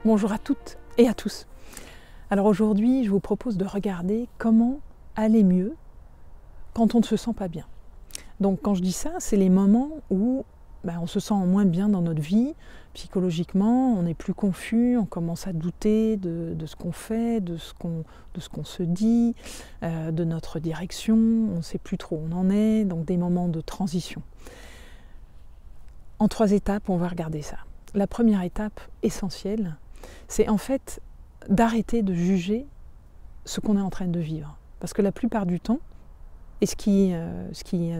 Bonjour à toutes et à tous. Alors aujourd'hui, je vous propose de regarder comment aller mieux quand on ne se sent pas bien. Donc quand je dis ça, c'est les moments où on se sent moins bien dans notre vie, psychologiquement, on est plus confus, on commence à douter de ce qu'on fait, de ce qu'on se dit, de notre direction, on ne sait plus trop où on en est, donc des moments de transition. En 3 étapes, on va regarder ça. La première étape essentielle, c'est en fait d'arrêter de juger ce qu'on est en train de vivre. Parce que la plupart du temps, et ce qui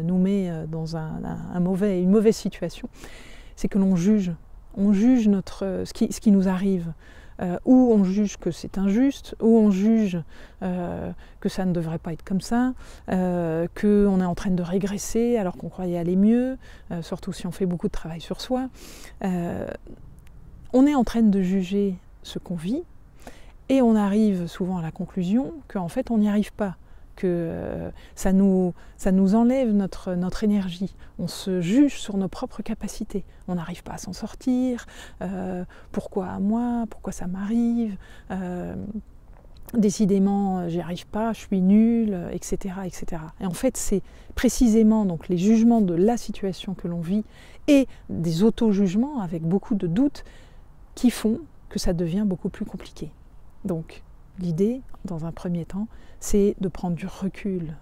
nous met dans une mauvaise situation, c'est que l'on juge. On juge ce qui nous arrive, ou on juge que c'est injuste, ou on juge que ça ne devrait pas être comme ça, qu'on est en train de régresser alors qu'on croyait aller mieux, surtout si on fait beaucoup de travail sur soi. On est en train de juger ce qu'on vit, et on arrive souvent à la conclusion qu'en fait on n'y arrive pas, que ça nous enlève notre énergie. On se juge sur nos propres capacités. On n'arrive pas à s'en sortir. Pourquoi à moi? Pourquoi ça m'arrive? Décidément, j'y arrive pas, je suis nulle, etc., etc. Et en fait, c'est précisément donc les jugements de la situation que l'on vit et des auto-jugements avec beaucoup de doutes qui font que ça devient beaucoup plus compliqué. Donc, l'idée, dans un premier temps, c'est de prendre du recul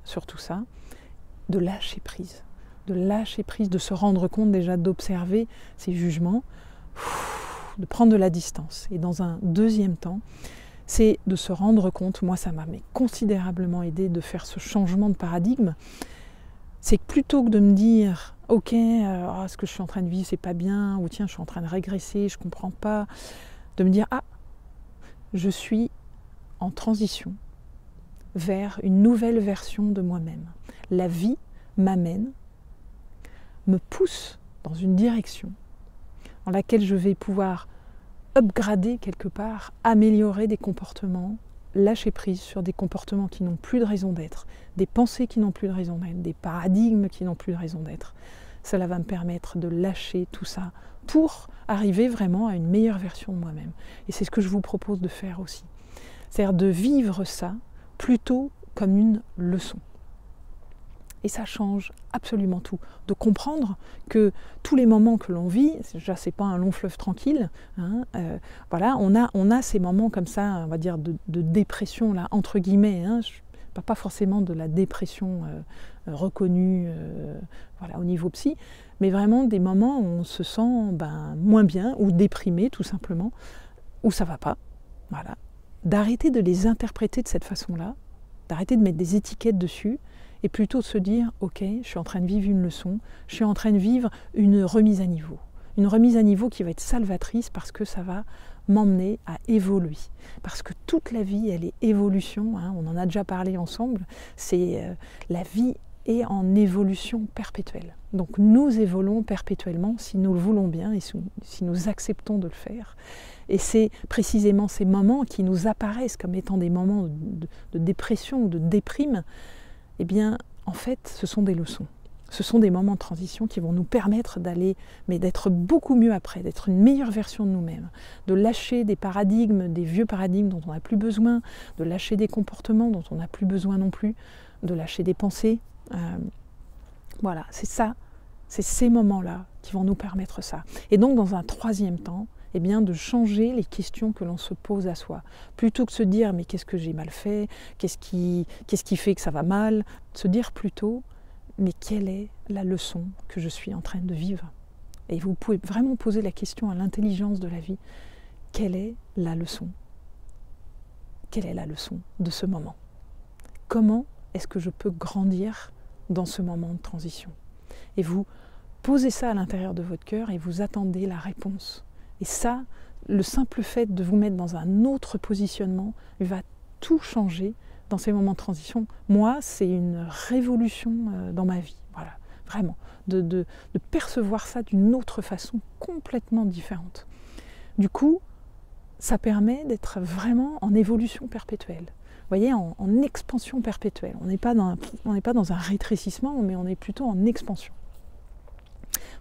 sur tout ça, de lâcher prise, de se rendre compte déjà, d'observer ces jugements, de prendre de la distance. Et dans un deuxième temps, c'est de se rendre compte, moi ça m'a considérablement aidé de faire ce changement de paradigme, c'est que plutôt que de me dire « Ok, ce que je suis en train de vivre c'est pas bien » ou « Tiens, je suis en train de régresser, je comprends pas », de me dire « Ah, je suis en transition vers une nouvelle version de moi-même. La vie m'amène, me pousse dans une direction dans laquelle je vais pouvoir upgrader quelque part, améliorer des comportements, lâcher prise sur des comportements qui n'ont plus de raison d'être, des pensées qui n'ont plus de raison d'être, des paradigmes qui n'ont plus de raison d'être. Cela va me permettre de lâcher tout ça pour arriver vraiment à une meilleure version de moi-même. Et c'est ce que je vous propose de faire aussi. C'est-à-dire de vivre ça plutôt comme une leçon. Et ça change absolument tout. De comprendre que tous les moments que l'on vit, déjà c'est pas un long fleuve tranquille, hein, voilà, on a ces moments comme ça, on va dire de dépression là, entre guillemets, hein, je parle pas forcément de la dépression reconnue voilà, au niveau psy, mais vraiment des moments où on se sent moins bien ou déprimé tout simplement, où ça va pas, voilà. D'arrêter de les interpréter de cette façon-là, d'arrêter de mettre des étiquettes dessus, et plutôt de se dire « Ok, je suis en train de vivre une leçon, je suis en train de vivre une remise à niveau. » Une remise à niveau qui va être salvatrice parce que ça va m'emmener à évoluer. Parce que toute la vie, elle est évolution, hein, on en a déjà parlé ensemble, c'est la vie est en évolution perpétuelle. Donc nous évoluons perpétuellement si nous le voulons bien et si nous acceptons de le faire. Et c'est précisément ces moments qui nous apparaissent comme étant des moments de dépression ou de déprime, eh bien, en fait, ce sont des leçons. Ce sont des moments de transition qui vont nous permettre d'aller, mais d'être beaucoup mieux après, d'être une meilleure version de nous-mêmes, de lâcher des paradigmes, des vieux paradigmes dont on n'a plus besoin, de lâcher des comportements dont on n'a plus besoin non plus, de lâcher des pensées. Voilà, c'est ça, c'est ces moments-là qui vont nous permettre ça. Et donc, dans un troisième temps, eh bien, de changer les questions que l'on se pose à soi. Plutôt que de se dire « mais qu'est-ce que j'ai mal fait? Qu'est-ce qui fait que ça va mal ?» Se dire plutôt « mais quelle est la leçon que je suis en train de vivre ?» Et vous pouvez vraiment poser la question à l'intelligence de la vie. Quelle est la leçon? Quelle est la leçon de ce moment? Comment est-ce que je peux grandir dans ce moment de transition? Et vous posez ça à l'intérieur de votre cœur et vous attendez la réponse. Et ça, le simple fait de vous mettre dans un autre positionnement va tout changer dans ces moments de transition. Moi, c'est une révolution dans ma vie, voilà, vraiment, de percevoir ça d'une autre façon complètement différente. Du coup, ça permet d'être vraiment en évolution perpétuelle. Vous voyez, en expansion perpétuelle. On n'est pas dans un rétrécissement, mais on est plutôt en expansion.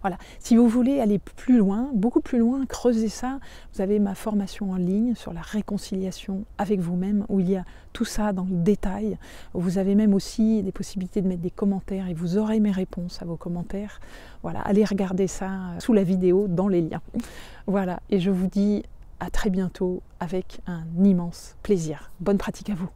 Voilà. Si vous voulez aller plus loin, beaucoup plus loin, creuser ça, vous avez ma formation en ligne sur la réconciliation avec vous-même, où il y a tout ça dans le détail. Vous avez même aussi des possibilités de mettre des commentaires et vous aurez mes réponses à vos commentaires. Voilà, allez regarder ça sous la vidéo, dans les liens. Voilà, et je vous dis à très bientôt avec un immense plaisir. Bonne pratique à vous.